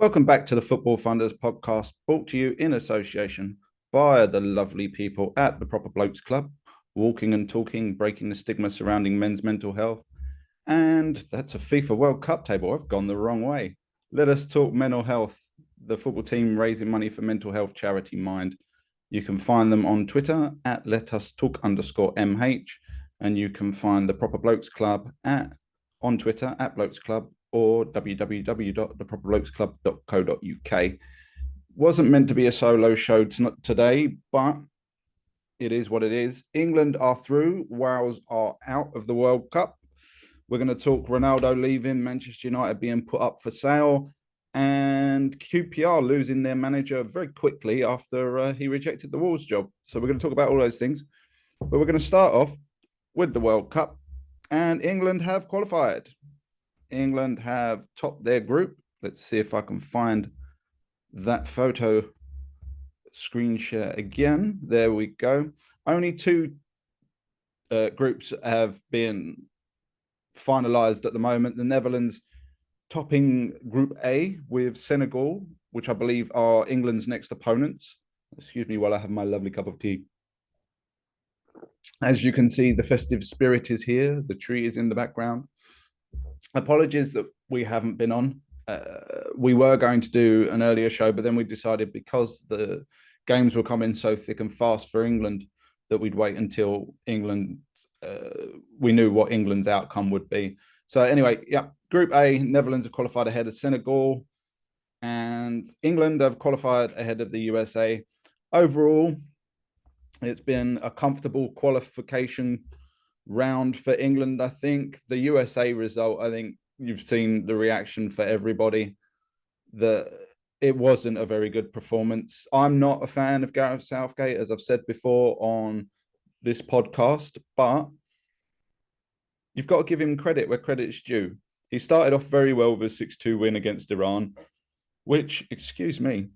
Welcome back to the Football Funders podcast, brought to you in association by the lovely people at the Proper Blokes Club, walking and talking, breaking the stigma surrounding men's mental health. And that's a FIFA World Cup table. I've gone the wrong way. Let us talk mental health. The football team raising money for mental health charity Mind. You can find them on Twitter at letustalk_MH, and you can find the Proper Blokes Club on Twitter at Blokes Club or www.theproperblokesclub.co.uk. Wasn't meant to be a solo show today, but it is what it is. England are through. Wales are out of the World Cup. We're going to talk Ronaldo leaving, Manchester United being put up for sale, and QPR losing their manager very quickly after he rejected the Wolves job. So we're going to talk about all those things. But we're going to start off with the World Cup. And England have qualified. England have topped their group. Let's see if I can find that photo screen share again. There we go. Only two groups have been finalized at the moment. The Netherlands topping Group A with Senegal, which I believe are England's next opponents. Excuse me while I have my lovely cup of tea. As you can see, the festive spirit is here. The tree is in the background. Apologies that we haven't been on. We were going to do an earlier show, but then we decided because the games were coming so thick and fast for England that we'd wait until England, we knew what England's outcome would be. So anyway, yeah, Group A, Netherlands have qualified ahead of Senegal, and England have qualified ahead of the USA. Overall, it's been a comfortable qualification round for England. I think the USA result, I think you've seen the reaction for everybody, that it wasn't a very good performance. I'm not a fan of Gareth Southgate, as I've said before on this podcast, but you've got to give him credit where credit is due. He started off very well with a 6-2 win against Iran, which, excuse me,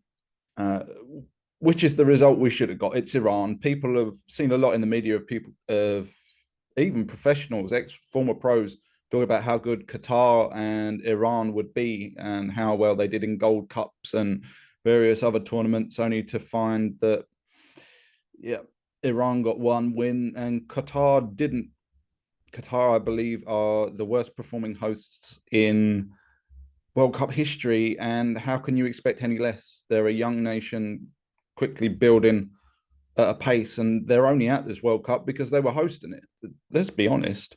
which is the result we should have got. It's Iran. People have seen a lot in the media of people, of even professionals, former pros, talking about how good Qatar and Iran would be and how well they did in Gold Cups and various other tournaments, only to find that, yeah, Iran got one win and Qatar didn't. Qatar, I believe, are the worst performing hosts in World Cup history. And how can you expect any less? They're a young nation quickly building at a pace, and they're only at this World Cup because they were hosting it. Let's be honest.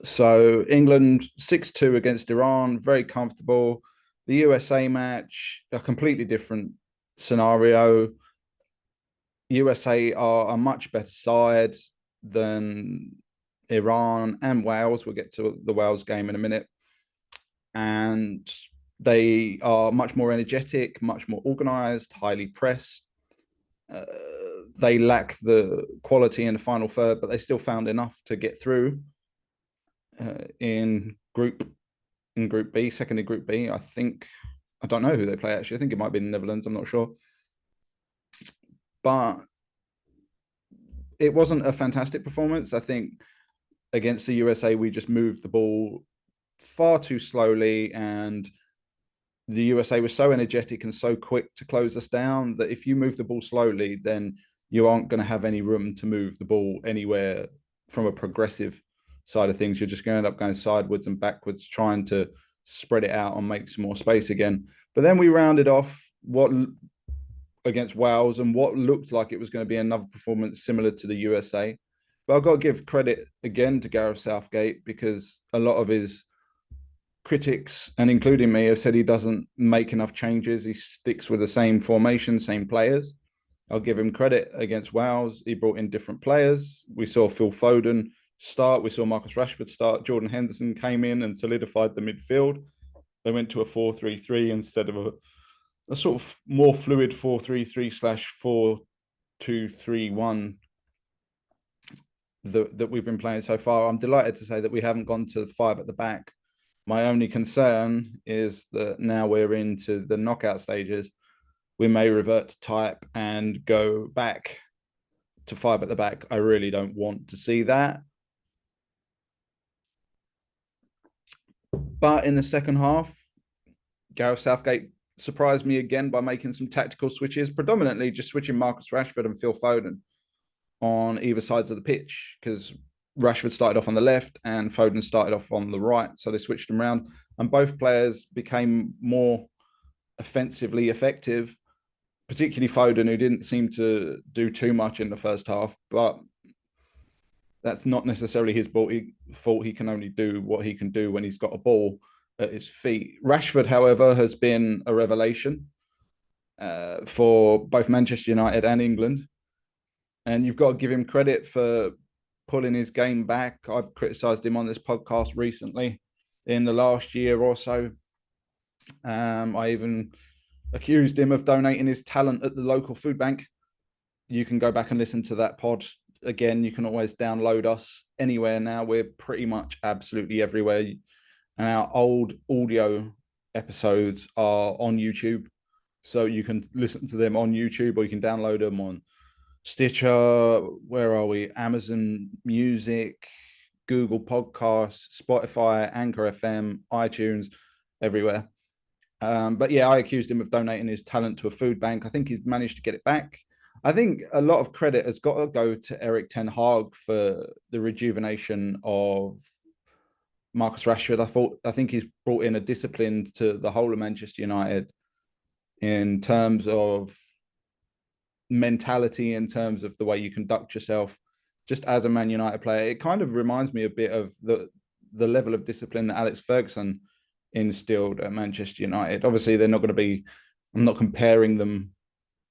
So England 6-2 against Iran, very comfortable. The USA match, a completely different scenario. USA are a much better side than Iran and Wales. We'll get to the Wales game in a minute. And they are much more energetic, much more organized, highly pressed. They lack the quality in the final third, but they still found enough to get through in Group B, second in Group B. I don't know who they play actually. I think it might be the Netherlands. I'm not sure. But it wasn't a fantastic performance. I think against the USA, we just moved the ball far too slowly, and the USA was so energetic and so quick to close us down that if you move the ball slowly, then you aren't going to have any room to move the ball anywhere from a progressive side of things. You're just going to end up going sideways and backwards, trying to spread it out and make some more space again. But then we rounded off against Wales and what looked like it was going to be another performance similar to the USA. But I've got to give credit again to Gareth Southgate, because a lot of his critics, and including me, have said he doesn't make enough changes. He sticks with the same formation, same players. I'll give him credit against Wales. He brought in different players. We saw Phil Foden start. We saw Marcus Rashford start. Jordan Henderson came in and solidified the midfield. They went to a 4-3-3 instead of a sort of more fluid 4-3-3/4-2-3-1 that we've been playing so far. I'm delighted to say that we haven't gone to 5 at the back. My only concern is that now we're into the knockout stages, we may revert to type and go back to 5 at the back. I really don't want to see that. But in the second half, Gareth Southgate surprised me again by making some tactical switches, predominantly just switching Marcus Rashford and Phil Foden on either sides of the pitch, because Rashford started off on the left and Foden started off on the right. So they switched them around and both players became more offensively effective, particularly Foden, who didn't seem to do too much in the first half. But that's not necessarily his fault. He can only do what he can do when he's got a ball at his feet. Rashford, however, has been a revelation for both Manchester United and England. And you've got to give him credit for pulling his game back. I've criticised him on this podcast recently in the last year or so. I even accused him of donating his talent at the local food bank. You can go back and listen to that pod. Again, you can always download us anywhere now. We're pretty much absolutely everywhere. And our old audio episodes are on YouTube. So you can listen to them on YouTube, or you can download them on Stitcher, where are we? Amazon Music, Google Podcasts, Spotify, Anchor FM, iTunes, everywhere. But yeah, I accused him of donating his talent to a food bank. I think he's managed to get it back. I think a lot of credit has got to go to Erik ten Hag for the rejuvenation of Marcus Rashford. I think he's brought in a discipline to the whole of Manchester United in terms of mentality, in terms of the way you conduct yourself just as a Man United player. It kind of reminds me a bit of the level of discipline that Alex Ferguson instilled at Manchester United. Obviously, they're not going to be, I'm not comparing them,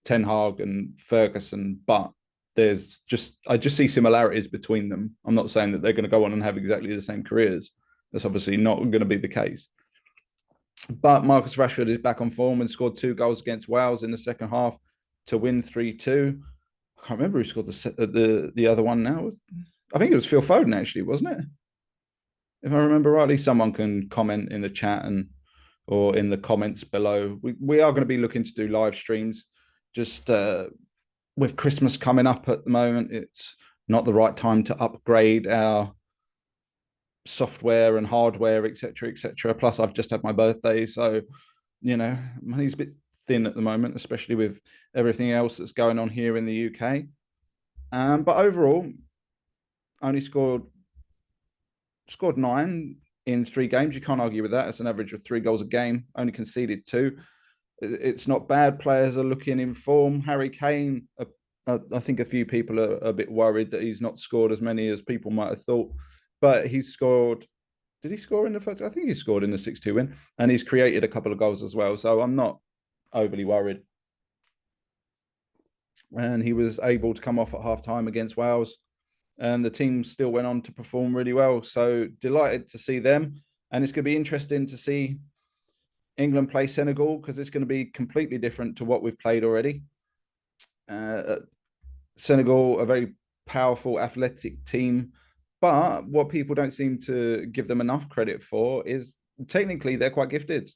Ten Hag and Ferguson, but I just see similarities between them. I'm not saying that they're going to go on and have exactly the same careers. That's obviously not going to be the case. But Marcus Rashford is back on form and scored 2 goals against Wales in the second half to win 3-2. I can't remember who scored the other one now. I think it was Phil Foden, actually, wasn't it? If I remember rightly. Someone can comment in the chat or in the comments below. We are going to be looking to do live streams. Just with Christmas coming up at the moment, it's not the right time to upgrade our software and hardware, etc., etc. Plus, I've just had my birthday, so money's a bit thin at the moment, especially with everything else that's going on here in the UK. But overall, only scored 9 in 3 games. You can't argue with that. It's an average of 3 goals a game. Only conceded 2. It's not bad. Players are looking in form. Harry Kane, I think a few people are a bit worried that he's not scored as many as people might have thought, but he's scored. Did he score in the first? I think he scored in the 6-2 win, and he's created a couple of goals as well. So I'm not overly worried. And he was able to come off at half-time against Wales, and the team still went on to perform really well. So delighted to see them, and it's going to be interesting to see England play Senegal, because it's going to be completely different to what we've played already. Senegal, a very powerful, athletic team, but what people don't seem to give them enough credit for is technically they're quite gifted.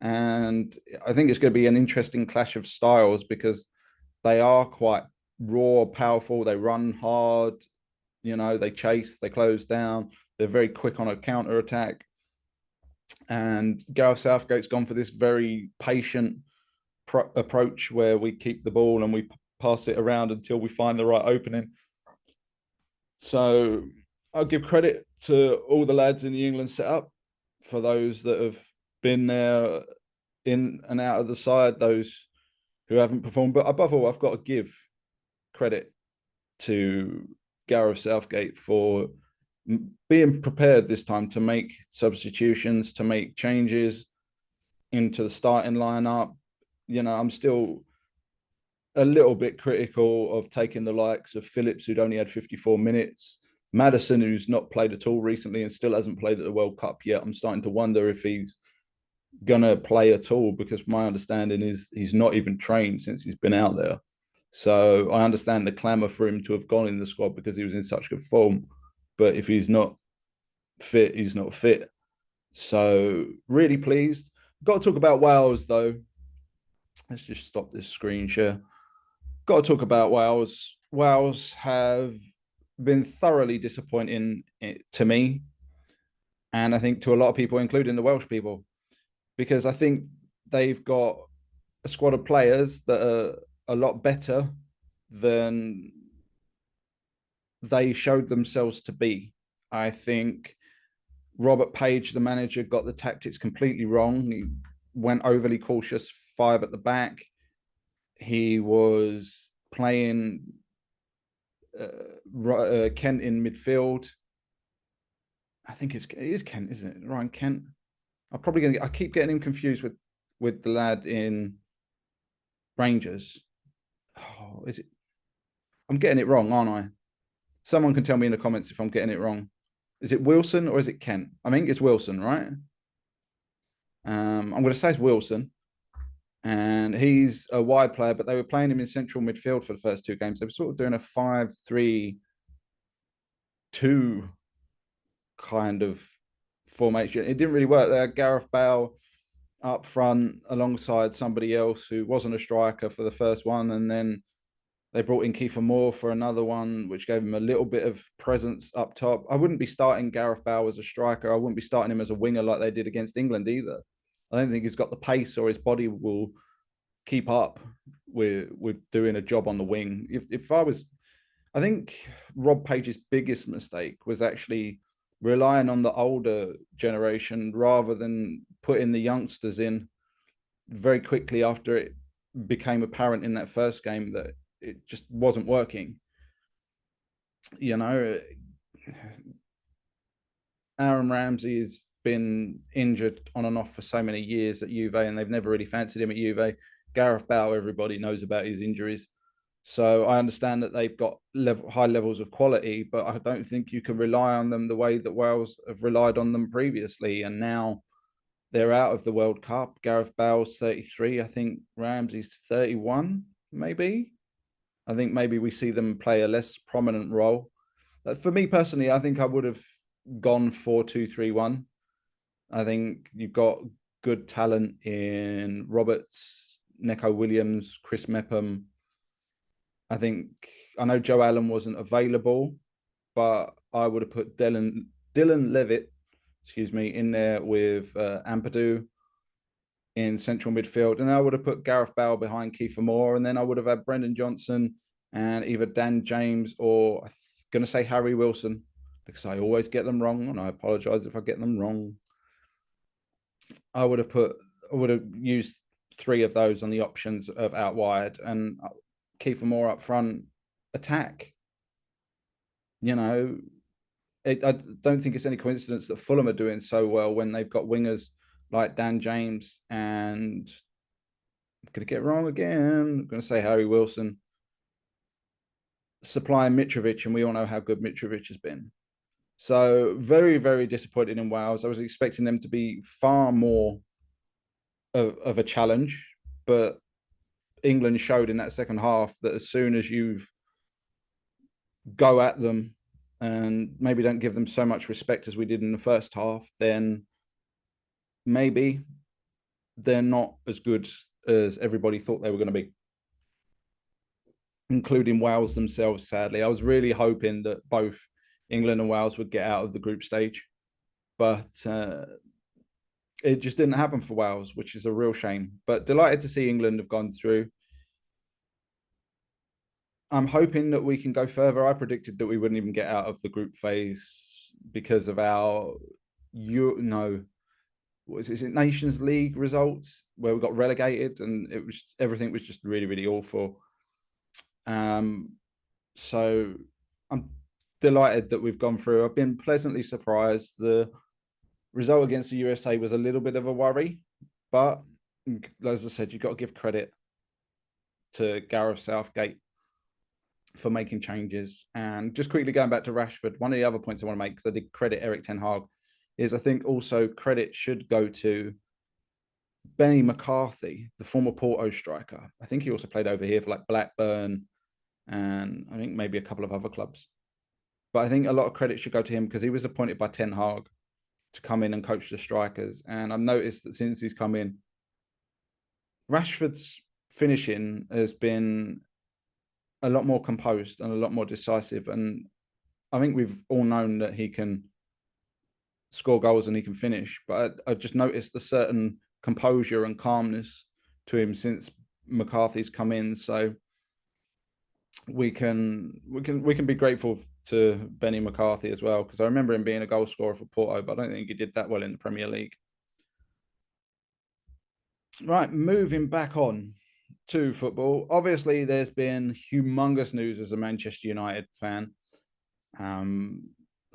And I think it's going to be an interesting clash of styles, because they are quite raw, powerful. They run hard, they chase, they close down. They're very quick on a counter attack. And Gareth Southgate's gone for this very patient approach where we keep the ball and we pass it around until we find the right opening. So I'll give credit to all the lads in the England setup, for those that have been there in and out of the side, those who haven't performed. But above all, I've got to give credit to Gareth Southgate for being prepared this time to make substitutions, to make changes into the starting lineup. I'm still a little bit critical of taking the likes of Phillips, who'd only had 54 minutes, Maddison, who's not played at all recently and still hasn't played at the World Cup yet. I'm starting to wonder if he's gonna play at all, because my understanding is he's not even trained since he's been out there. So I understand the clamour for him to have gone in the squad because he was in such good form. But if he's not fit, he's not fit. So really pleased. Got to talk about Wales, though. Let's just stop this screen share. Got to talk about Wales. Wales have been thoroughly disappointing to me, and I think to a lot of people, including the Welsh people. because I think they've got a squad of players that are a lot better than they showed themselves to be. I think Robert Page, the manager, got the tactics completely wrong. He went overly cautious, five at the back. He was playing Kent in midfield. I think it is Kent, isn't it? Ryan Kent. I keep getting him confused with the lad in Rangers. Oh, is it? I'm getting it wrong, aren't I? Someone can tell me in the comments if I'm getting it wrong. Is it Wilson or is it Kent? I think it's Wilson, right? I'm going to say it's Wilson, and he's a wide player, but they were playing him in central midfield for the first two games. They were sort of doing a 5-3-2 kind of formation. It didn't really work there. Gareth Bale up front alongside somebody else who wasn't a striker for the first one, and then they brought in Kiefer Moore for another one, which gave him a little bit of presence up top. I wouldn't be starting Gareth Bale as a striker. I wouldn't be starting him as a winger like they did against England either. I don't think he's got the pace or his body will keep up with doing a job on the wing. If I was, I think Rob Page's biggest mistake was actually relying on the older generation rather than putting the youngsters in very quickly after it became apparent in that first game that it just wasn't working. You know, Aaron Ramsey has been injured on and off for so many years at Juve, and they've never really fancied him at Juve. Gareth Bale, everybody knows about his injuries. So I understand that they've got high levels of quality, but I don't think you can rely on them the way that Wales have relied on them previously. And now they're out of the World Cup. Gareth Bale's 33. I think Ramsey's 31, maybe. I think maybe we see them play a less prominent role. For me personally, I think I would have gone 4-2-3-1. I think you've got good talent in Roberts, Neco Williams, Chris Mepham. I know Joe Allen wasn't available, but I would have put Dylan Levitt, in there with Ampadu in central midfield, and I would have put Gareth Bale behind Kiefer Moore, and then I would have had Brendan Johnson and either Dan James or I'm going to say Harry Wilson because I always get them wrong, and I apologise if I get them wrong. I would have used three of those on the options of out wide and Kiefer Moore up front, attack. You know, I don't think it's any coincidence that Fulham are doing so well when they've got wingers like Dan James and I'm going to get it wrong again. I'm going to say Harry Wilson supplying Mitrovic, and we all know how good Mitrovic has been. So very, very disappointed in Wales. I was expecting them to be far more of a challenge, but England showed in that second half that as soon as you go at them and maybe don't give them so much respect as we did in the first half, then maybe they're not as good as everybody thought they were going to be, including Wales themselves, sadly. I was really hoping that both England and Wales would get out of the group stage, but it just didn't happen for Wales, which is a real shame. But delighted to see England have gone through. I'm hoping that we can go further. I predicted that we wouldn't even get out of the group phase because of our, is it Nations League results where we got relegated, and everything was just really, really awful. So I'm delighted that we've gone through. I've been pleasantly surprised. The result against the USA was a little bit of a worry, but as I said, you've got to give credit to Gareth Southgate for making changes. And just quickly going back to Rashford, one of the other points I want to make, because I did credit Eric Ten Hag, is I think also credit should go to Benny McCarthy, the former Porto striker. I think he also played over here for like Blackburn and I think maybe a couple of other clubs. But I think a lot of credit should go to him because he was appointed by Ten Hag to come in and coach the strikers. And I've noticed that since he's come in, Rashford's finishing has been a lot more composed and a lot more decisive. And I think we've all known that he can score goals and he can finish. But I just noticed a certain composure and calmness to him since McCarthy's come in. So we can be grateful to Benny McCarthy as well, because I remember him being a goal scorer for Porto, but I don't think he did that well in the Premier League. Right, moving back on to football. Obviously, there's been humongous news as a Manchester United fan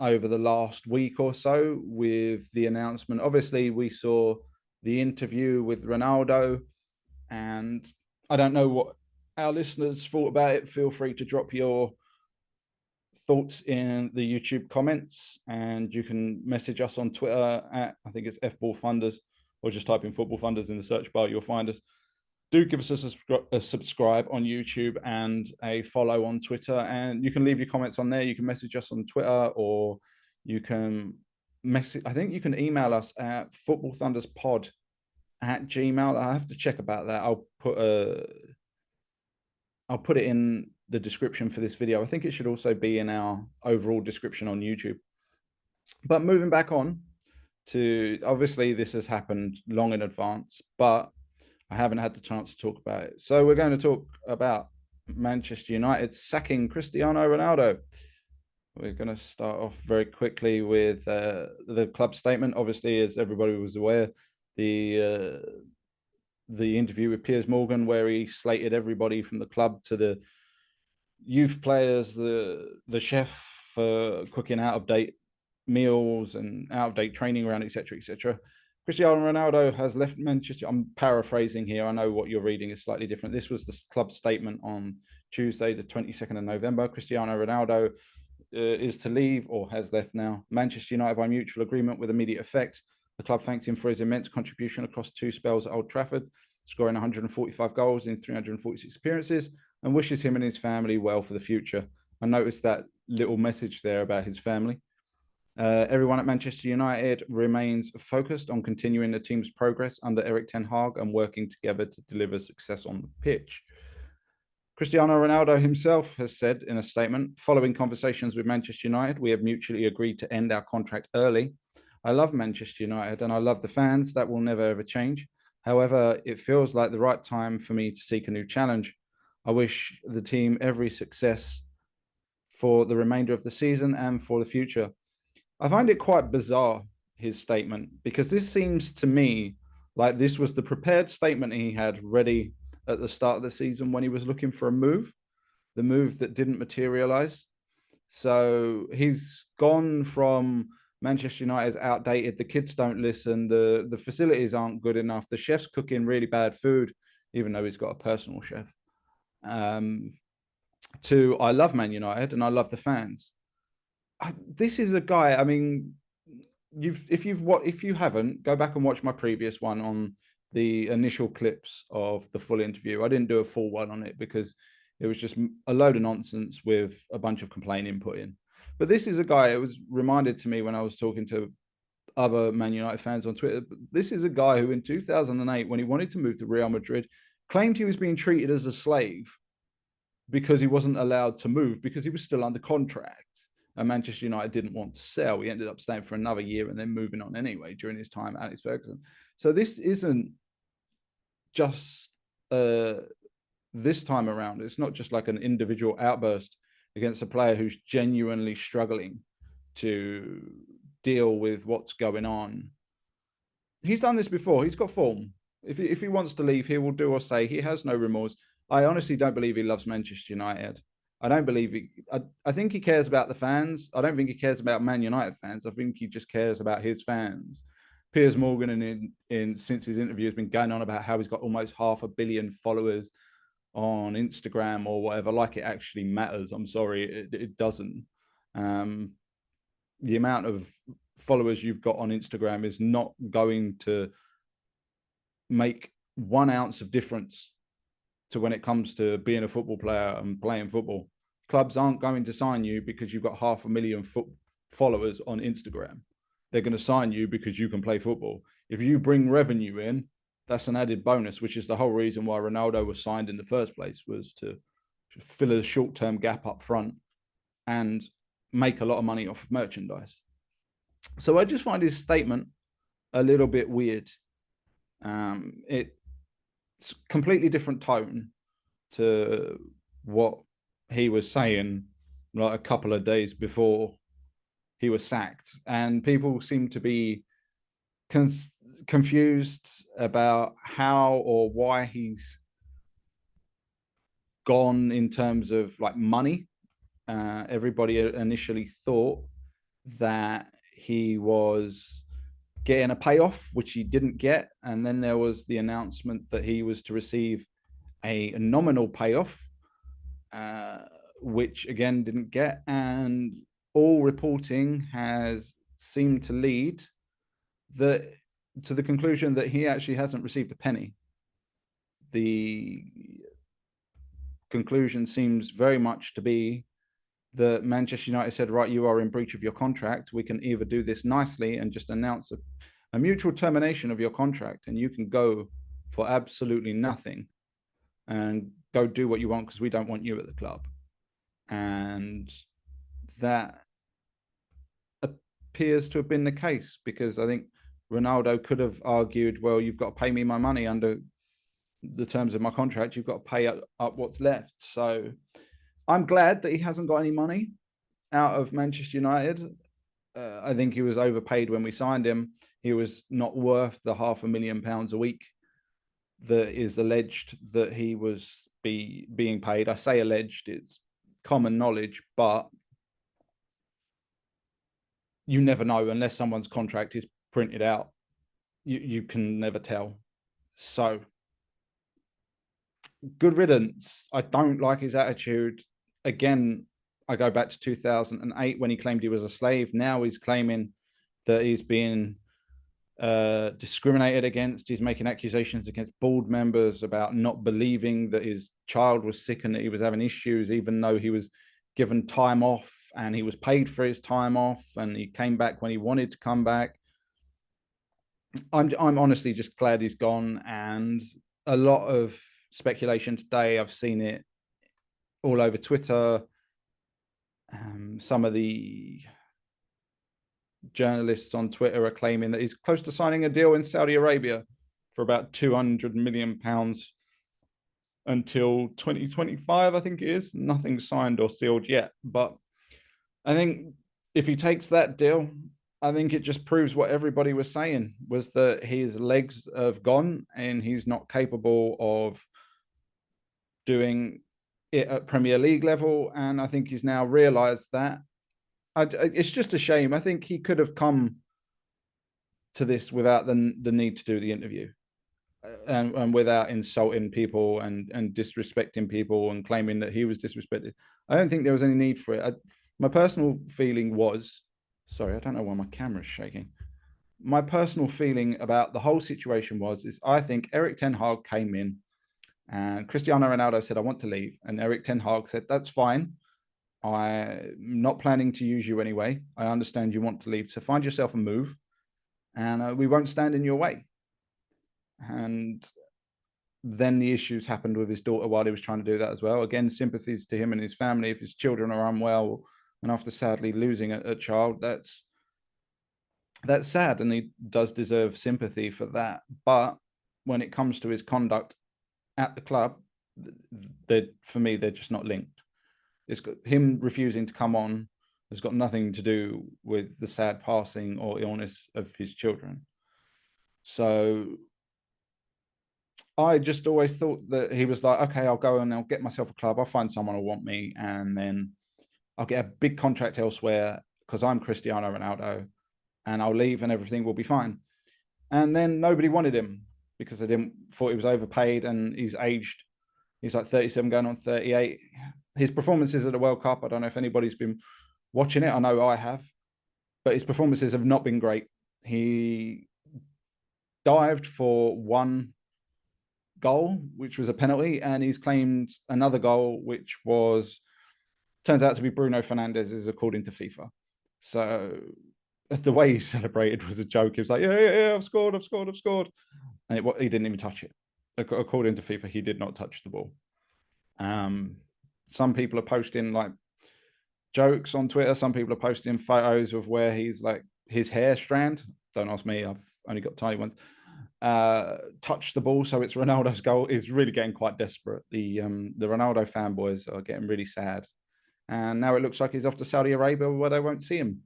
over the last week or so with the announcement. Obviously, we saw the interview with Ronaldo, and I don't know what our listeners thought about it. Feel free to drop your thoughts in the YouTube comments, and you can message us on Twitter at, I think it's FBallFunders, or just type in Football Funders in the search bar, you'll find us. Do give us a subscribe on YouTube and a follow on Twitter, and you can leave your comments on there. You can message us on Twitter, or you can message, I think you can email us at footballthunderspod@gmail. I have to check about that. I'll put it in the description for this video. I think it should also be in our overall description on YouTube. But moving back on to, obviously this has happened long in advance, but I haven't had the chance to talk about it. So we're going to talk about Manchester United sacking Cristiano Ronaldo. We're going to start off very quickly with the club statement. Obviously, as everybody was aware, the interview with Piers Morgan, where he slated everybody from the club to the youth players, the chef for cooking out of date meals and out of date training around, etc., etc. Cristiano Ronaldo has left Manchester. I'm paraphrasing here. I know what you're reading is slightly different. This was the club statement on Tuesday, the 22nd of November. Cristiano Ronaldo is to leave, or has left now, Manchester United by mutual agreement with immediate effect. The club thanks him for his immense contribution across 2 spells at Old Trafford, scoring 145 goals in 346 appearances, and wishes him and his family well for the future. I noticed that little message there about his family. Everyone at Manchester United remains focused on continuing the team's progress under Erik ten Hag and working together to deliver success on the pitch. Cristiano Ronaldo himself has said in a statement, following conversations with Manchester United, we have mutually agreed to end our contract early. I love Manchester United and I love the fans. That will never ever change. However, it feels like the right time for me to seek a new challenge. I wish the team every success for the remainder of the season and for the future. I find it quite bizarre, his statement, because this seems to me like this was the prepared statement he had ready at the start of the season when he was looking for a move, the move that didn't materialize. So he's gone from Manchester United's outdated, the kids don't listen, the facilities aren't good enough, the chef's cooking really bad food, even though he's got a personal chef, to I love Man United and I love the fans. This is a guy, I mean, if you haven't, go back and watch my previous one on the initial clips of the full interview. I didn't do a full one on it because it was just a load of nonsense with a bunch of complaining put in. But this is a guy, it was reminded to me when I was talking to other Man United fans on Twitter. This is a guy who in 2008, when he wanted to move to Real Madrid, claimed he was being treated as a slave because he wasn't allowed to move because he was still under contract. And Manchester United didn't want to sell. He ended up staying for another year and then moving on anyway during his time at Alex Ferguson. So this isn't just this time around. It's not just like an individual outburst against a player who's genuinely struggling to deal with what's going on. He's done this before. He's got form. If he wants to leave, he will do or say. He has no remorse. I honestly don't believe he loves Manchester United. I don't believe I think he cares about the fans. I don't think he cares about Man United fans. I think he just cares about his fans. Piers Morgan, since his interview, has been going on about how he's got almost 500 million followers on Instagram or whatever. Like it actually matters. I'm sorry, it doesn't. The amount of followers you've got on Instagram is not going to make 1 ounce of difference to when it comes to being a football player and playing football. Clubs aren't going to sign you because you've got 500,000 followers on Instagram. They're going to sign you because you can play football. If you bring revenue in, that's an added bonus, which is the whole reason why Ronaldo was signed in the first place, was to fill a short-term gap up front and make a lot of money off of merchandise. So I just find his statement a little bit weird. It's completely different tone to what he was saying like a couple of days before he was sacked, and people seem to be confused about how or why he's gone in terms of like money. Everybody initially thought that he was getting a payoff, which he didn't get. And then there was the announcement that he was to receive a nominal payoff, uh, which again didn't get. And all reporting has seemed to lead that to the conclusion that he actually hasn't received a penny. The conclusion seems very much to be that Manchester United said, right, you are in breach of your contract. We can either do this nicely and just announce a mutual termination of your contract, and you can go for absolutely nothing and go do what you want because we don't want you at the club. And that appears to have been the case, because I think Ronaldo could have argued, well, you've got to pay me my money under the terms of my contract. You've got to pay up what's left. So I'm glad that he hasn't got any money out of Manchester United. I think he was overpaid when we signed him. He was not worth the £500,000 a week that is alleged that he was being paid. I say alleged, it's common knowledge, but you never know unless someone's contract is printed out. You can never tell. So good riddance. I don't like his attitude. Again, I go back to 2008 when he claimed he was a slave. Now he's claiming that he's being discriminated against. He's making accusations against board members about not believing that his child was sick and that he was having issues, even though he was given time off and he was paid for his time off and he came back when he wanted to come back. I'm honestly just glad he's gone. And a lot of speculation today, I've seen it all over Twitter. Some of the journalists on Twitter are claiming that he's close to signing a deal in Saudi Arabia for about £200 million until 2025, I think it is. Nothing's signed or sealed yet. But I think if he takes that deal, I think it just proves what everybody was saying, was that his legs have gone and he's not capable of doing it at Premier League level. And I think he's now realised that. It's just a shame. I think he could have come to this without the need to do the interview, and without insulting people and disrespecting people and claiming that he was disrespected. I don't think there was any need for it. My personal feeling was, sorry, I don't know why my camera's shaking. My personal feeling about the whole situation is I think Eric Ten Hag came in and Cristiano Ronaldo said, I want to leave. And Eric Ten Hag said, that's fine. I'm not planning to use you anyway. I understand you want to leave. So find yourself a move and we won't stand in your way. And then the issues happened with his daughter while he was trying to do that as well. Again, sympathies to him and his family if his children are unwell, and after sadly losing a child, that's sad, and he does deserve sympathy for that. But when it comes to his conduct at the club, for me, they're just not linked. It's got him refusing to come on has got nothing to do with the sad passing or illness of his children. So I just always thought that he was like, okay, I'll go and I'll get myself a club. I'll find someone who'll want me. And then I'll get a big contract elsewhere because I'm Cristiano Ronaldo, and I'll leave and everything will be fine. And then nobody wanted him because they thought he was overpaid, and he's aged. He's like 37 going on 38. His performances at the World Cup, I don't know if anybody's been watching it. I know I have, but his performances have not been great. He dived for one goal, which was a penalty, and he's claimed another goal, which turns out to be Bruno Fernandes's, according to FIFA. So the way he celebrated was a joke. He was like, yeah, I've scored. And he didn't even touch it. According to FIFA, he did not touch the ball. Some people are posting like jokes on Twitter. Some people are posting photos of where he's like his hair strand. Don't ask me. I've only got tiny ones. touch the ball, so it's Ronaldo's goal, is really getting quite desperate. The Ronaldo fanboys are getting really sad, and now it looks like he's off to Saudi Arabia where they won't see him.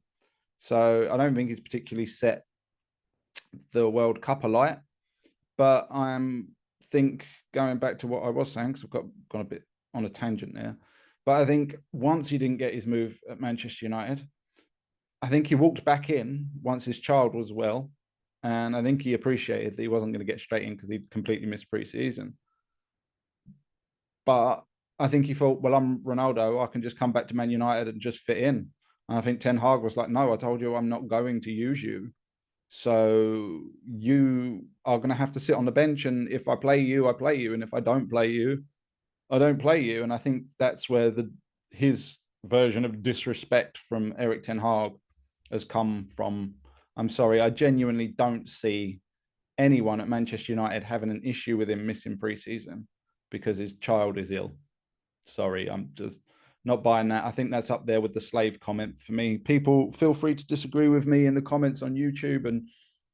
So I don't think he's particularly set the World Cup alight. But think going back to what I was saying, because I've gone a bit on a tangent there. But I think once he didn't get his move at Manchester United, I think he walked back in once his child was well. And I think he appreciated that he wasn't going to get straight in because he'd completely missed pre-season. But I think he thought, well, I'm Ronaldo. I can just come back to Man United and just fit in. And I think Ten Hag was like, no, I told you I'm not going to use you. So you are going to have to sit on the bench. And if I play you, I play you. And if I don't play you, I don't play you. And I think that's where his version of disrespect from Eric Ten Hag has come from. I'm sorry, I genuinely don't see anyone at Manchester United having an issue with him missing pre-season because his child is ill. Sorry, I'm just not buying that. I think that's up there with the slave comment for me. People feel free to disagree with me in the comments on YouTube. And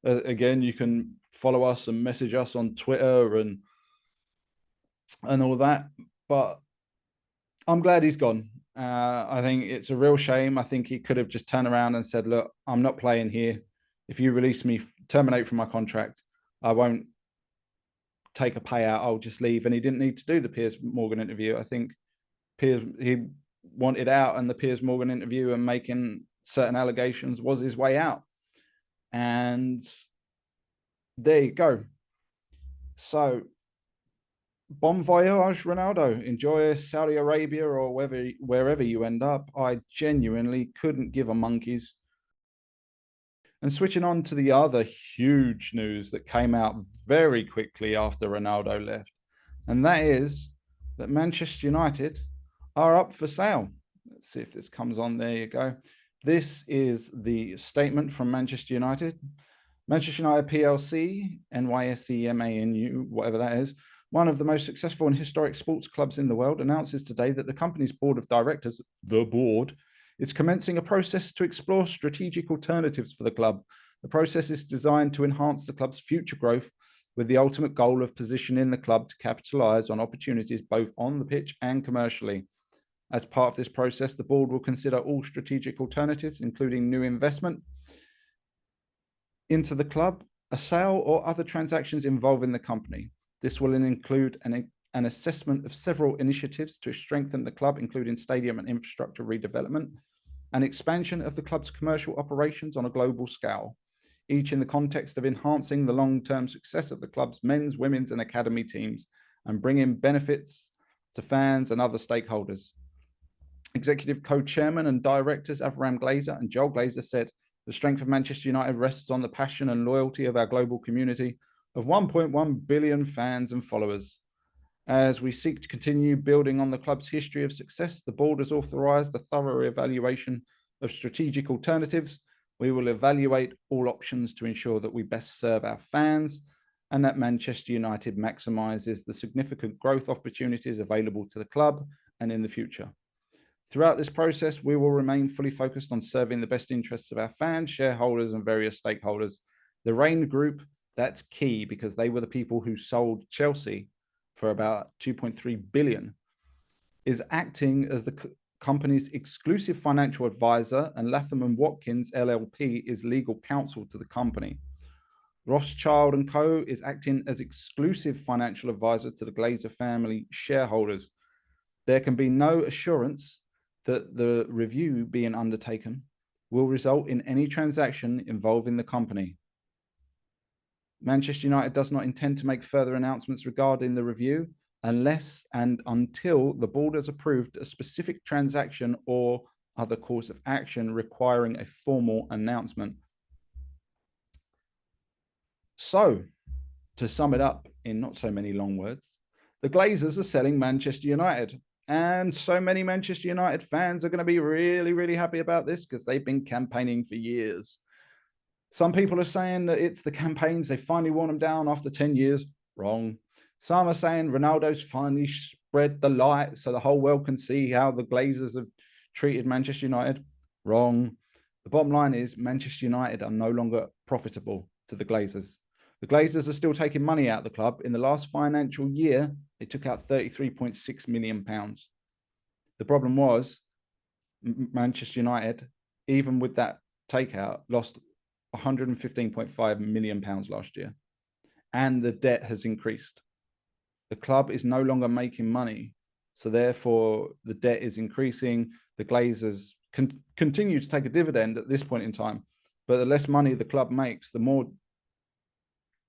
again, you can follow us and message us on Twitter and all that. But I'm glad he's gone. I think it's a real shame. I think he could have just turned around and said, look, I'm not playing here. If you release me, terminate from my contract, I won't take a payout. I'll just leave. And he didn't need to do the Piers Morgan interview. I think he wanted out, and the Piers Morgan interview and making certain allegations was his way out. And there you go. So bon voyage, Ronaldo. Enjoy Saudi Arabia or wherever you end up. I genuinely couldn't give a monkey's. And switching on to the other huge news that came out very quickly after Ronaldo left, and that is that Manchester United are up for sale. Let's see if this comes on. There you go. This is the statement from Manchester United. Manchester United PLC, NYSE-MANU, whatever that is, one of the most successful and historic sports clubs in the world, announces today that the company's board of directors, the board, is commencing a process to explore strategic alternatives for the club. The process is designed to enhance the club's future growth, with the ultimate goal of positioning the club to capitalize on opportunities both on the pitch and commercially. As part of this process, the board will consider all strategic alternatives, including new investment into the club, a sale, or other transactions involving the company. This will include an assessment of several initiatives to strengthen the club, including stadium and infrastructure redevelopment, and expansion of the club's commercial operations on a global scale, each in the context of enhancing the long-term success of the club's men's, women's, and academy teams, and bringing benefits to fans and other stakeholders. Executive co-chairman and directors Avram Glazer and Joel Glazer said, the strength of Manchester United rests on the passion and loyalty of our global community of 1.1 billion fans and followers. As we seek to continue building on the club's history of success, the board has authorized a thorough evaluation of strategic alternatives. We will evaluate all options to ensure that we best serve our fans and that Manchester United maximizes the significant growth opportunities available to the club and in the future. Throughout this process, we will remain fully focused on serving the best interests of our fans, shareholders, and various stakeholders. The Rain Group, that's key because they were the people who sold Chelsea for about 2.3 billion, is acting as the company's exclusive financial advisor, and Latham & Watkins LLP is legal counsel to the company. Rothschild & Co. is acting as exclusive financial advisor to the Glazer family shareholders. There can be no assurance that the review being undertaken will result in any transaction involving the company. Manchester United does not intend to make further announcements regarding the review unless and until the board has approved a specific transaction or other course of action requiring a formal announcement. So, to sum it up in not so many long words, the Glazers are selling Manchester United. And so many Manchester United fans are going to be really, really happy about this because they've been campaigning for years. Some people are saying that it's the campaigns, they finally worn them down after 10 years. Wrong. Some are saying Ronaldo's finally spread the light so the whole world can see how the Glazers have treated Manchester United. Wrong. The bottom line is Manchester United are no longer profitable to the Glazers. The Glazers are still taking money out of the club. In the last financial year, they took out £33.6 million. The problem was Manchester United, even with that takeout, lost £115.5 million last year. And the debt has increased. The club is no longer making money. So therefore, the debt is increasing. The Glazers continue to take a dividend at this point in time. But the less money the club makes, the more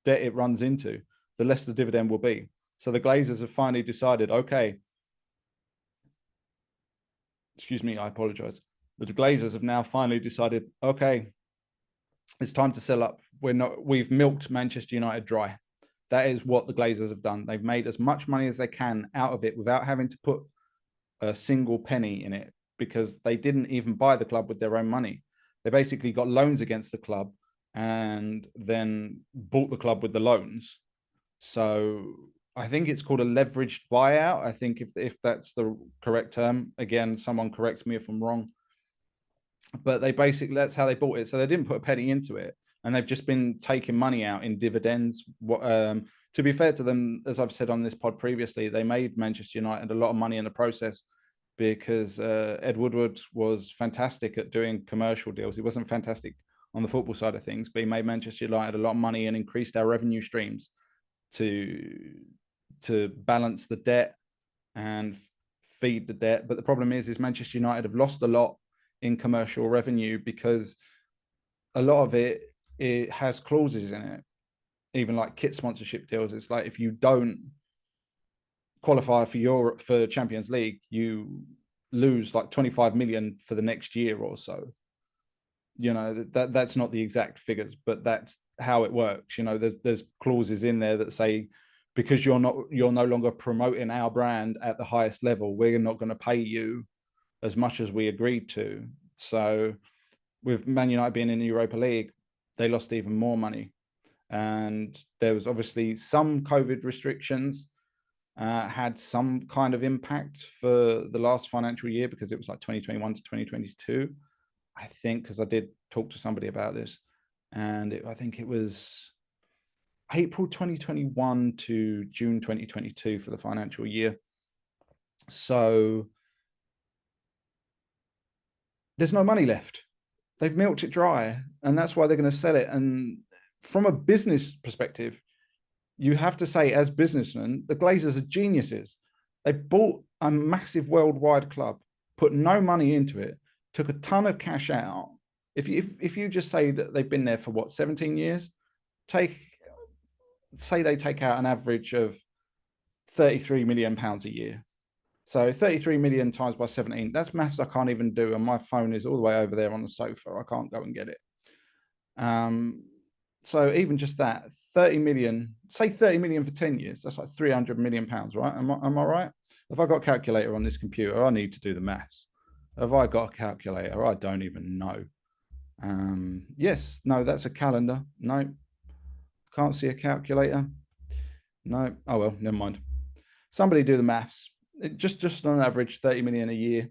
debt it runs into, the less the dividend will be. So the Glazers have finally decided, okay, excuse me, I apologize. The Glazers have now finally decided, okay, it's time to sell up. We've milked Manchester United dry. That is what the Glazers have done. They've made as much money as they can out of it without having to put a single penny in it, because they didn't even buy the club with their own money. They basically got loans against the club and then bought the club with the loans. So I think it's called a leveraged buyout. I think if that's the correct term. Again, someone correct me if I'm wrong. But they basically, that's how they bought it. So they didn't put a penny into it, and they've just been taking money out in dividends. To be fair to them, as I've said on this pod previously, they made Manchester United a lot of money in the process, because Ed Woodward was fantastic at doing commercial deals. He wasn't fantastic on the football side of things, but he made Manchester United a lot of money and increased our revenue streams to balance the debt and feed the debt. But the problem is Manchester United have lost a lot in commercial revenue, because a lot of it has clauses in it, even like kit sponsorship deals. It's like, if you don't qualify for Europe, for Champions League, you lose like 25 million for the next year or so. You know, that's not the exact figures, but that's how it works. You know, there's clauses in there that say, because you're no longer promoting our brand at the highest level, we're not going to pay you as much as we agreed to. So with Man United being in the Europa League, they lost even more money. And there was obviously some COVID restrictions had some kind of impact for the last financial year, because it was like 2021 to 2022, I think, because I did talk to somebody about this. And I think it was April 2021 to June 2022 for the financial year. So there's no money left. They've milked it dry, and that's why they're going to sell it. And from a business perspective, you have to say, as businessmen, the Glazers are geniuses. They bought a massive worldwide club, put no money into it, took a ton of cash out. If you just say that they've been there for what, 17 years, say they take out an average of £33 million a year. So 33 million times by 17, that's maths I can't even do. And my phone is all the way over there on the sofa. I can't go and get it. So even just that, 30 million, say 30 million for 10 years, that's like 300 million pounds, right? Am I right? Have I got a calculator on this computer? I need to do the maths. Have I got a calculator? I don't even know. Yes, no, that's a calendar. No, can't see a calculator. No, oh well, never mind. Somebody do the maths. Just on average, 30 million a year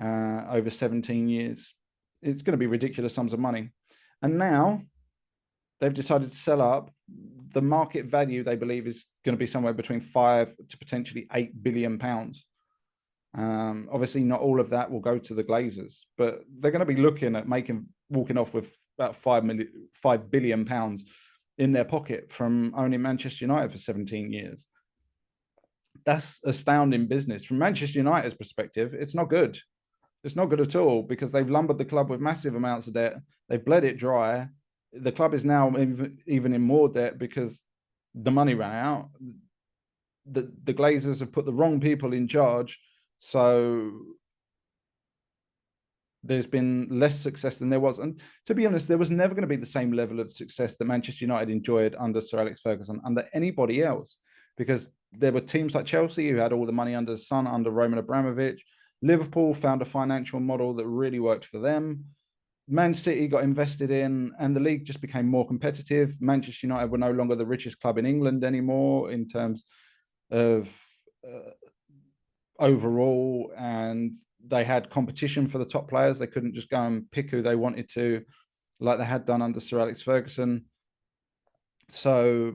over 17 years. It's going to be ridiculous sums of money. And now they've decided to sell up. The market value, they believe, is going to be somewhere between 5 to potentially 8 billion pounds. Obviously, not all of that will go to the Glazers, but they're going to be looking at walking off with about 5 billion pounds in their pocket from owning Manchester United for 17 years. That's astounding business. From Manchester United's perspective, it's not good. It's not good at all, because they've lumbered the club with massive amounts of debt. They've bled it dry. The club is now even in more debt because the money ran out. The Glazers have put the wrong people in charge. So there's been less success than there was. And to be honest, there was never going to be the same level of success that Manchester United enjoyed under Sir Alex Ferguson, under anybody else, because there were teams like Chelsea who had all the money under the sun, under Roman Abramovich. Liverpool found a financial model that really worked for them. Man City got invested in, and the league just became more competitive. Manchester United were no longer the richest club in England anymore in terms of overall, and they had competition for the top players. They couldn't just go and pick who they wanted to, like they had done under Sir Alex Ferguson. So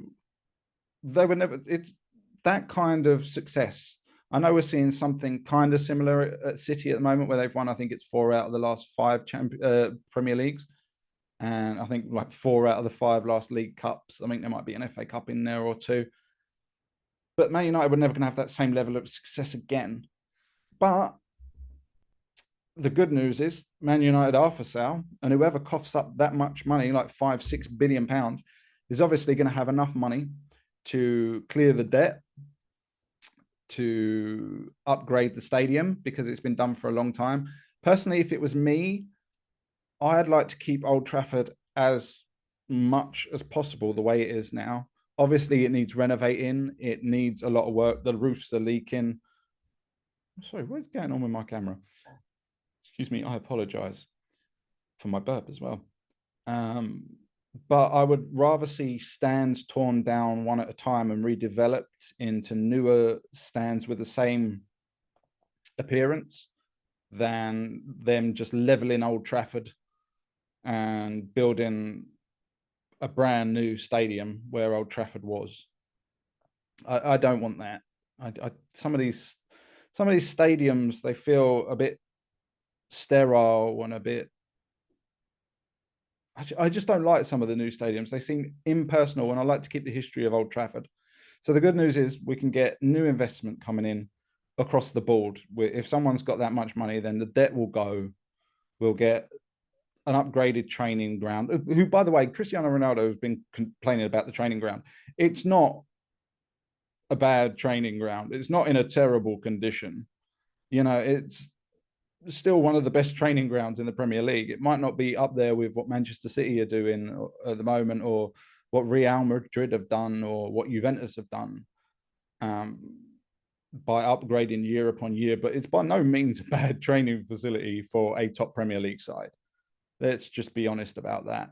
they were never, it's that kind of success. I know we're seeing something kind of similar at City at the moment, where they've won, I think it's 4 out of the last 5 Premier Leagues. And I think like 4 out of the 5 last League Cups. I think there might be an FA Cup in there or two. But Man United were never going to have that same level of success again. But the good news is Man United are for sale, and whoever coughs up that much money, like £5-6 billion, is obviously going to have enough money to clear the debt, to upgrade the stadium, because it's been done for a long time. Personally, if it was me, I'd like to keep Old Trafford as much as possible the way it is now. Obviously, it needs renovating. It needs a lot of work. The roofs are leaking. Sorry, what's going on with my camera? Excuse me, I apologize for my burp as well. But I would rather see stands torn down one at a time and redeveloped into newer stands with the same appearance than them just leveling Old Trafford and building a brand new stadium where Old Trafford was. I don't want that. Some of these stadiums, they feel a bit sterile and a bit. I just don't like some of the new stadiums. They seem impersonal, and I like to keep the history of Old Trafford. So the good news is we can get new investment coming in across the board. If someone's got that much money, then the debt will go. We'll get an upgraded training ground. Who, by the way, Cristiano Ronaldo has been complaining about the training ground. It's not a bad training ground. It's not in a terrible condition. You know, it's still one of the best training grounds in the Premier League. It might not be up there with what Manchester City are doing at the moment, or what Real Madrid have done, or what Juventus have done, by upgrading year upon year, but it's by no means a bad training facility for a top Premier League side. Let's just be honest about that.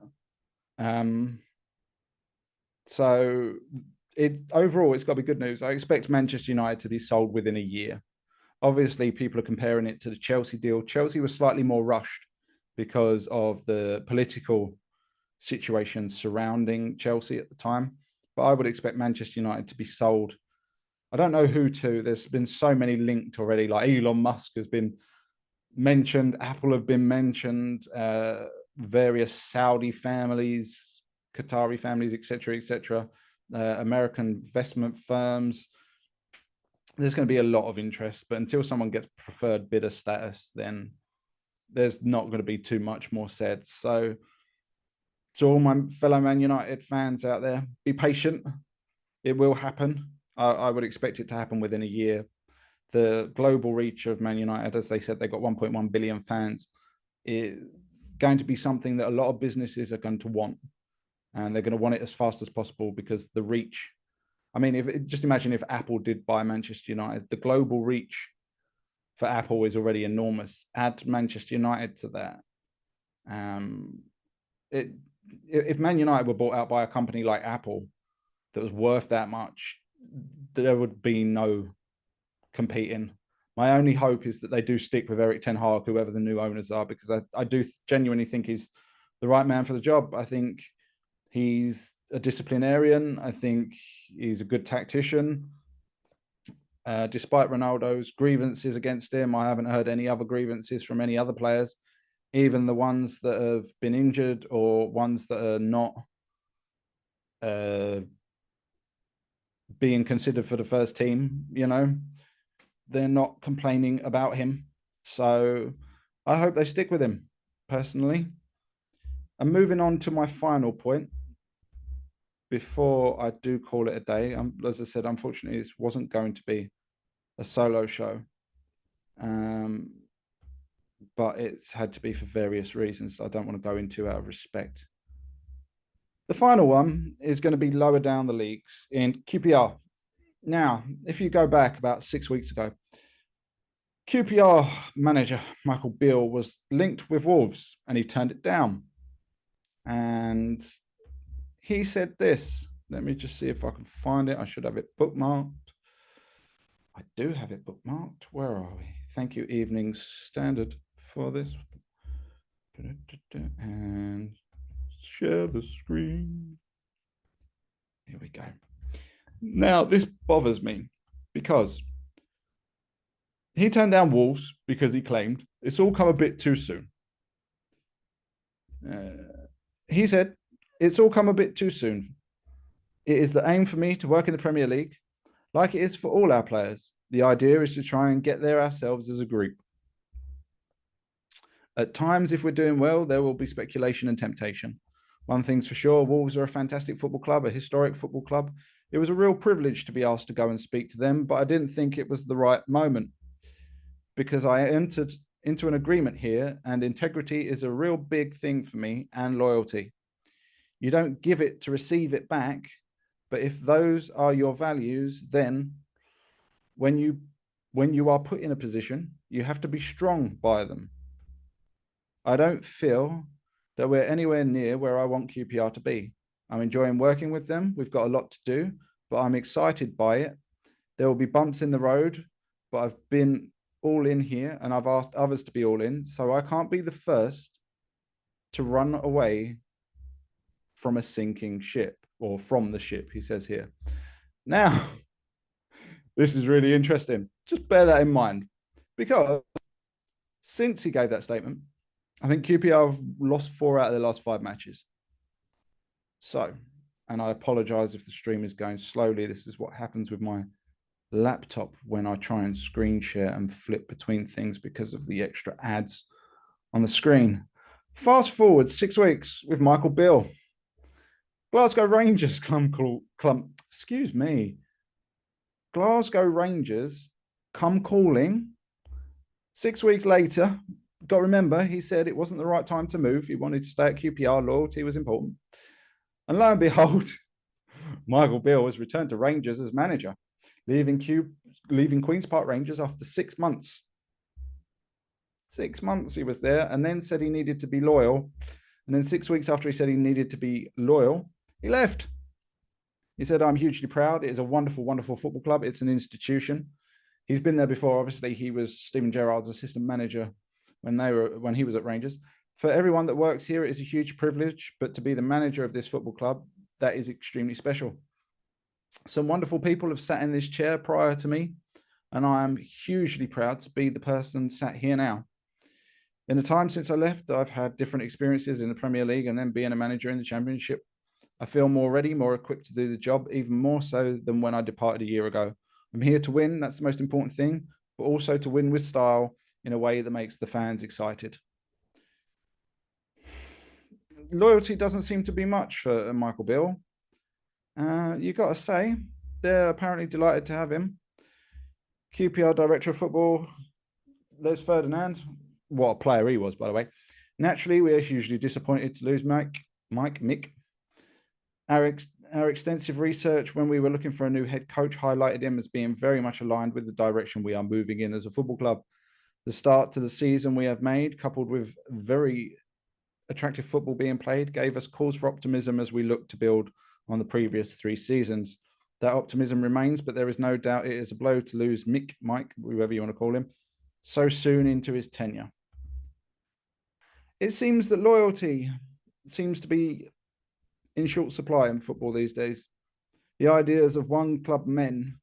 So overall, it's got to be good news. I expect Manchester United to be sold within a year. Obviously, people are comparing it to the Chelsea deal. Chelsea was slightly more rushed because of the political situation surrounding Chelsea at the time. But I would expect Manchester United to be sold. I don't know who to. There's been so many linked already. Like Elon Musk has been mentioned, Apple have been mentioned, various Saudi families, Qatari families, etc., American investment firms. There's going to be a lot of interest, but until someone gets preferred bidder status, then there's not going to be too much more said. So to all my fellow Man United fans out there, be patient. It will happen. I would expect it to happen within a year. The global reach of Man United, as they said, they've got 1.1 billion fans. It's going to be something that a lot of businesses are going to want, and they're going to want it as fast as possible, because the reach. I mean, just imagine if Apple did buy Manchester United, the global reach for Apple is already enormous. Add Manchester United to that. If Man United were bought out by a company like Apple that was worth that much, there would be no competing. My only hope is that they do stick with Eric Ten Hag, whoever the new owners are, because I do genuinely think he's the right man for the job. I think he's a disciplinarian. I think he's a good tactician. Despite Ronaldo's grievances against him, I haven't heard any other grievances from any other players, even the ones that have been injured or ones that are not being considered for the first team. You know, they're not complaining about him. So I hope they stick with him, personally. And moving on to my final point, before I do call it a day, as I said, unfortunately, this wasn't going to be a solo show, but it's had to be for various reasons I don't want to go into out of respect. The final one is going to be lower down the leagues in QPR. Now, if you go back about 6 weeks ago, QPR manager Michael Beale was linked with Wolves, and he turned it down. And he said this. Let me just see if I can find it. I should have it bookmarked. I do have it bookmarked. Where are we? Thank you, Evening Standard, for this. And share the screen. Here we go. Now, this bothers me because he turned down Wolves because he claimed it's all come a bit too soon. He said, it's all come a bit too soon. It is the aim for me to work in the Premier League like it is for all our players. The idea is to try and get there ourselves as a group. At times, if we're doing well, there will be speculation and temptation. One thing's for sure, Wolves are a fantastic football club, a historic football club. It was a real privilege to be asked to go and speak to them, but I didn't think it was the right moment because I entered into an agreement here, and integrity is a real big thing for me, and loyalty. You don't give it to receive it back, but if those are your values, then when you are put in a position, you have to be strong by them. I don't feel that we're anywhere near where I want QPR to be. I'm enjoying working with them. We've got a lot to do, but I'm excited by it. There will be bumps in the road, but I've been all in here and I've asked others to be all in. So I can't be the first to run away from a sinking ship, or from the ship, he says here. Now, this is really interesting. Just bear that in mind, because since he gave that statement, I think QPR have lost 4 out of their last 5 matches. So, and I apologize if the stream is going slowly. This is what happens with my laptop when I try and screen share and flip between things because of the extra ads on the screen. Fast forward 6 weeks with Michael Beale. Glasgow Rangers Glasgow Rangers come calling. 6 weeks later, got to remember, he said it wasn't the right time to move. He wanted to stay at QPR. Loyalty was important. And lo and behold, Michael Beale has returned to Rangers as manager, leaving Queen's Park Rangers after 6 months. 6 months he was there, and then said he needed to be loyal. And then 6 weeks after he said he needed to be loyal, he left. He said, I'm hugely proud. It is a wonderful, wonderful football club. It's an institution. He's been there before. Obviously, he was Steven Gerrard's assistant manager when he was at Rangers. For everyone that works here, it is a huge privilege, but to be the manager of this football club, that is extremely special. Some wonderful people have sat in this chair prior to me, and I am hugely proud to be the person sat here now. In the time since I left, I've had different experiences in the Premier League and then being a manager in the Championship. I feel more ready, more equipped to do the job, even more so than when I departed a year ago. I'm here to win. That's the most important thing, but also to win with style in a way that makes the fans excited. Loyalty doesn't seem to be much for Michael Beale. You got to say, they're apparently delighted to have him. QPR Director of Football, Les Ferdinand. What a player he was, by the way. Naturally, we are hugely disappointed to lose Mick. Our extensive research when we were looking for a new head coach highlighted him as being very much aligned with the direction we are moving in as a football club. The start to the season we have made, coupled with very attractive football being played, gave us cause for optimism as we look to build on the previous 3 seasons. That optimism remains, but there is no doubt it is a blow to lose Mike, whoever you want to call him, so soon into his tenure. It seems that loyalty seems to be in short supply in football these days. The ideas of one club men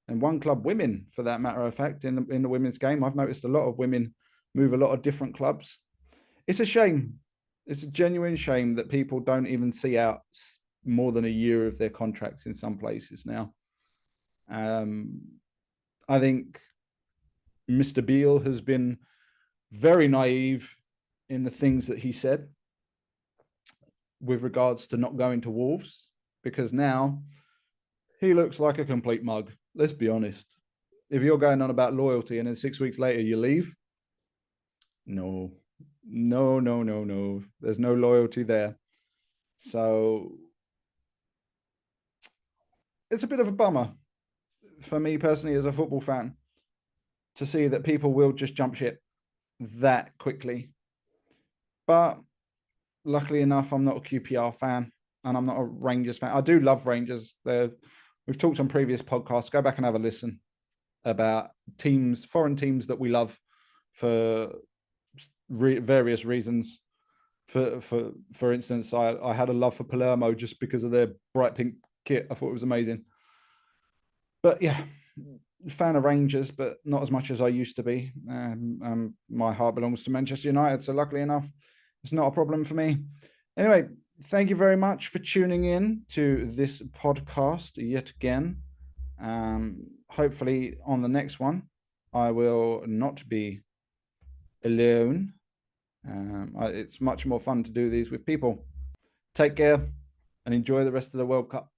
and one club women, for that matter of fact, in the women's game, I've noticed a lot of women move a lot of different clubs. It's a shame. It's a genuine shame that people don't even see out more than a year of their contracts in some places now. I think Mr. Beale has been very naive in the things that he said with regards to not going to Wolves, because now he looks like a complete mug. Let's be honest. If you're going on about loyalty and then 6 weeks later you leave, no. There's no loyalty there. So it's a bit of a bummer for me personally as a football fan to see that people will just jump ship that quickly. But luckily enough, I'm not a QPR fan and I'm not a Rangers fan. I do love Rangers. We've talked on previous podcasts. Go back and have a listen about foreign teams that we love for various reasons. For instance, I had a love for Palermo just because of their bright pink kit. I thought it was amazing. But yeah, fan of Rangers, but not as much as I used to be. My heart belongs to Manchester United, so luckily enough, it's not a problem for me. Anyway, thank you very much for tuning in to this podcast yet again. Hopefully, on the next one, I will not be alone. It's much more fun to do these with people. Take care and enjoy the rest of the World Cup.